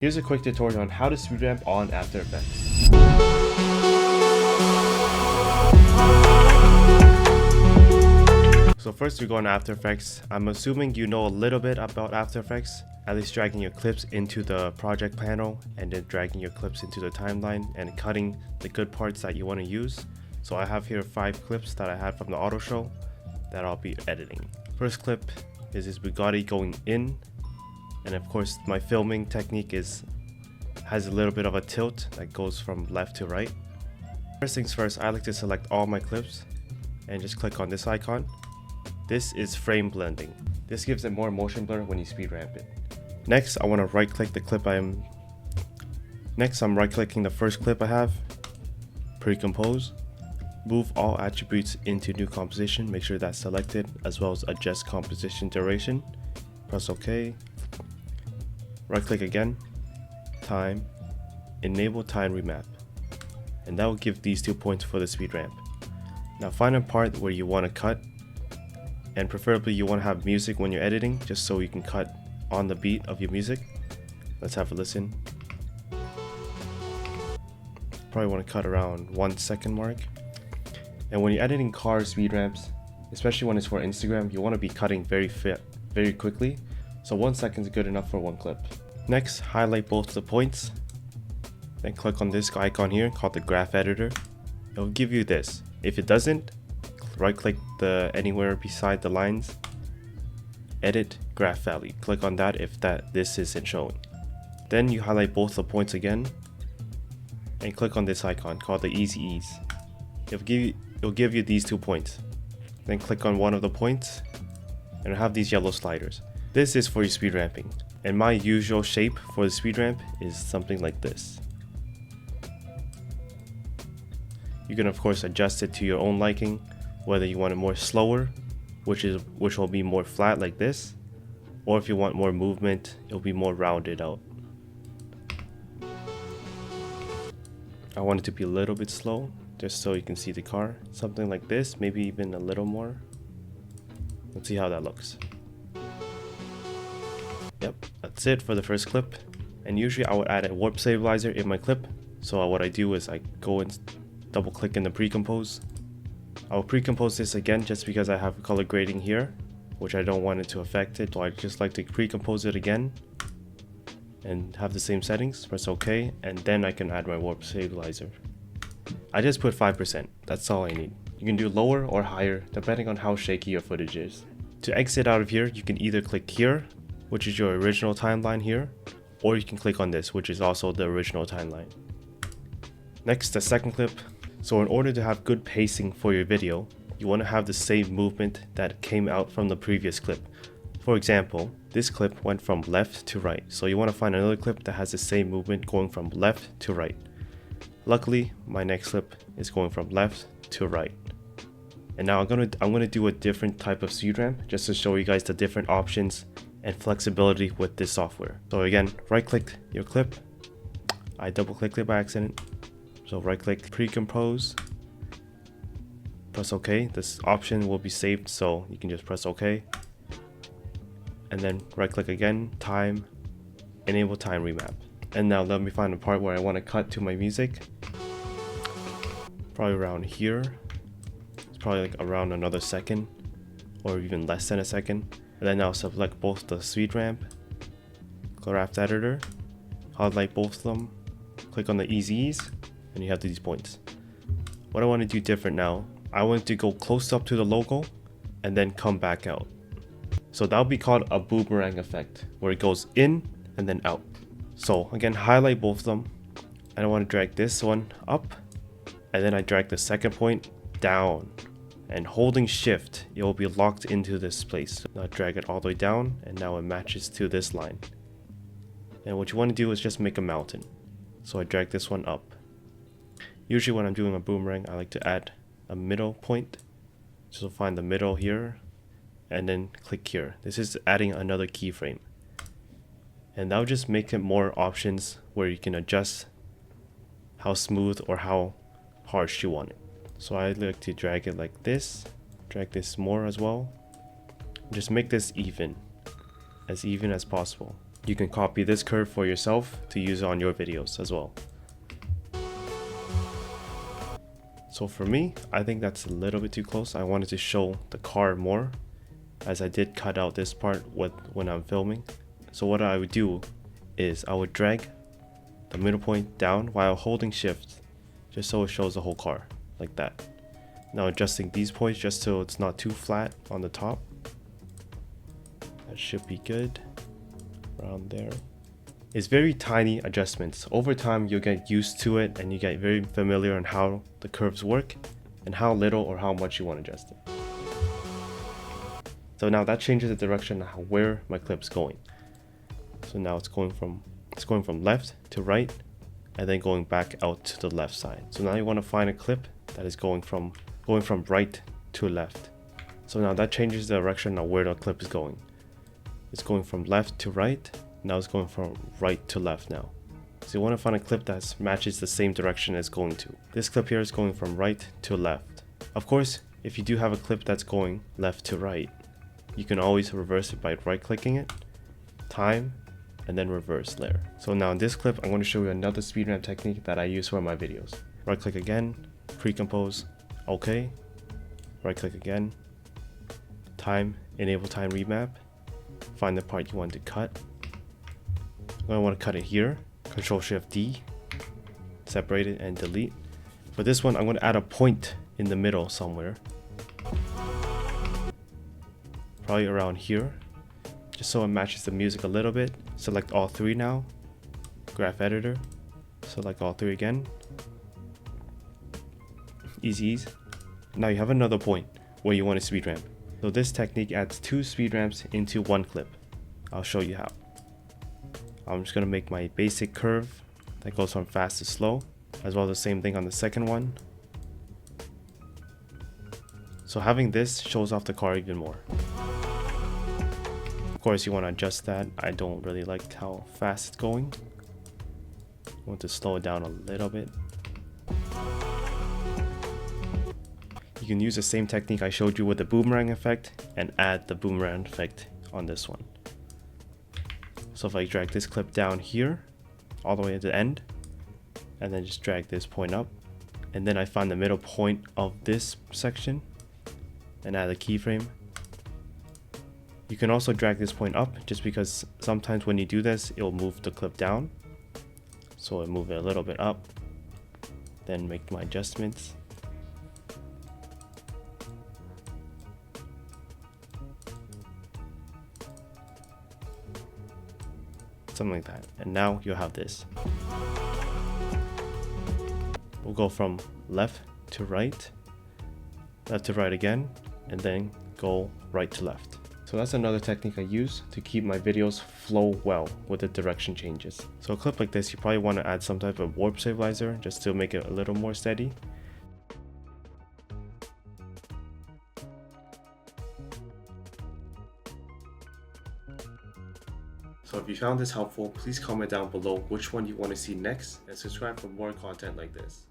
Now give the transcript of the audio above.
Here's a quick tutorial on how to speed ramp on After Effects. So first we go on After Effects. I'm assuming you know a little bit about After Effects, at least dragging your clips into the project panel and then dragging your clips into the timeline and cutting the good parts that you want to use. So I have here 5 clips that I had from the auto show that I'll be editing. First clip is this Bugatti going in, and of course my filming technique has a little bit of a tilt that goes from left to right. First things first, I like to select all my clips and just click on this icon. This is frame blending. This gives it more motion blur when you speed ramp it. Next, I want to right click the clip I'm right clicking the first clip I have, pre-compose, move all attributes into new composition, make sure that's selected, as well as adjust composition duration. Press OK. Right click again, time, enable time remap, and that will give these 2 points for the speed ramp. Now find a part where you want to cut, and preferably you want to have music when you're editing, just so you can cut on the beat of your music. Let's have a listen. Probably want to cut around 1 second mark. And when you're editing car speed ramps, especially when it's for Instagram, you want to be cutting very quickly, so 1 second is good enough for one clip. Next, highlight both the points, then click on this icon here called the graph editor. It will give you this. If it doesn't, right click anywhere beside the lines, edit graph value. Click on that if this isn't showing. Then you highlight both the points again and click on this icon called the easy ease. It'll give you these 2 points. Then click on one of the points and it'll have these yellow sliders. This is for your speed ramping, and my usual shape for the speed ramp is something like this. You can of course adjust it to your own liking, whether you want it more slower, which will be more flat like this, or if you want more movement, it'll be more rounded out. I want it to be a little bit slow, just so you can see the car. Something like this, maybe even a little more. Let's see how that looks. Yep, that's it for the first clip. And usually I would add a warp stabilizer in my clip. So what I do is I go and double click in the pre-compose. I will pre-compose this again just because I have color grading here, which I don't want it to affect it. So I just like to pre-compose it again and have the same settings. Press OK, and then I can add my warp stabilizer. I just put 5%, that's all I need. You can do lower or higher depending on how shaky your footage is. To exit out of here, you can either click here, which is your original timeline here, or you can click on this, which is also the original timeline. Next, the second clip. So in order to have good pacing for your video, you want to have the same movement that came out from the previous clip. For example, this clip went from left to right, so you want to find another clip that has the same movement going from left to right. Luckily, my next clip is going from left to right. And now I'm gonna do a different type of speed ramp just to show you guys the different options and flexibility with this software. So again, right click your clip. I double clicked it by accident. So right click, pre-compose, press OK. This option will be saved, so you can just press OK. And then right click again, time, enable time remap. And now let me find a part where I want to cut to my music. Probably around here. It's probably like around another second or even less than a second. And then now select both the speed ramp, graph editor, highlight both of them, click on the easy ease, and you have these points. What I want to do different now, I want to go close up to the logo and then come back out. So that'll be called a boomerang effect, where it goes in and then out. So again, highlight both of them, and I want to drag this one up, and then I drag the second point down. And holding shift, it will be locked into this place. Now drag it all the way down, and now it matches to this line. And what you want to do is just make a mountain. So I drag this one up. Usually when I'm doing a boomerang, I like to add a middle point. So find the middle here, and then click here. This is adding another keyframe. And that'll just make it more options where you can adjust how smooth or how harsh you want it. So I like to drag it like this, drag this more as well. Just make this even as possible. You can copy this curve for yourself to use on your videos as well. So for me, I think that's a little bit too close. I wanted to show the car more, as I did cut out this part when I'm filming. So what I would do is I would drag the middle point down while holding shift, just so it shows the whole car like that. Now adjusting these points just so it's not too flat on the top. That should be good. Around there. It's very tiny adjustments. Over time you'll get used to it and you get very familiar on how the curves work and how little or how much you want to adjust it. So now that changes the direction of where my clip's going. So now it's going from left to right and then going back out to the left side. So now you want to find a clip that is going from right to left. So now that changes the direction of where the clip is going. It's going from left to right. Now it's going from right to left now. So you want to find a clip that matches the same direction it's going to. This clip here is going from right to left. Of course, if you do have a clip that's going left to right, you can always reverse it by right clicking it, time, and then reverse layer. So now in this clip, I'm going to show you another speed ramp technique that I use for my videos. Right click again, pre-compose, OK, right click again, time, enable time remap, find the part you want to cut. I want to cut it here, Ctrl Shift D, separate it and delete. For this one, I'm going to add a point in the middle somewhere, probably around here, just so it matches the music a little bit. Select all three now, graph editor, select all three again, easy. Now you have another point where you want to speed ramp. So this technique adds 2 speed ramps into one clip. I'll show you how. I'm just going to make my basic curve that goes from fast to slow, as well as the same thing on the second one. So having this shows off the car even more. Of course you want to adjust that. I don't really like how fast it's going. I want to slow it down a little bit. You can use the same technique I showed you with the boomerang effect and add the boomerang effect on this one. So if I drag this clip down here, all the way to the end, and then just drag this point up, and then I find the middle point of this section and add a keyframe. You can also drag this point up just because sometimes when you do this, it'll move the clip down. So I move it a little bit up, then make my adjustments. Something like that, and now you'll have this. We'll go from left to right again, and then go right to left. So that's another technique I use to keep my videos flow well with the direction changes. So a clip like this, you probably want to add some type of warp stabilizer just to make it a little more steady. So if you found this helpful, please comment down below which one you want to see next and subscribe for more content like this.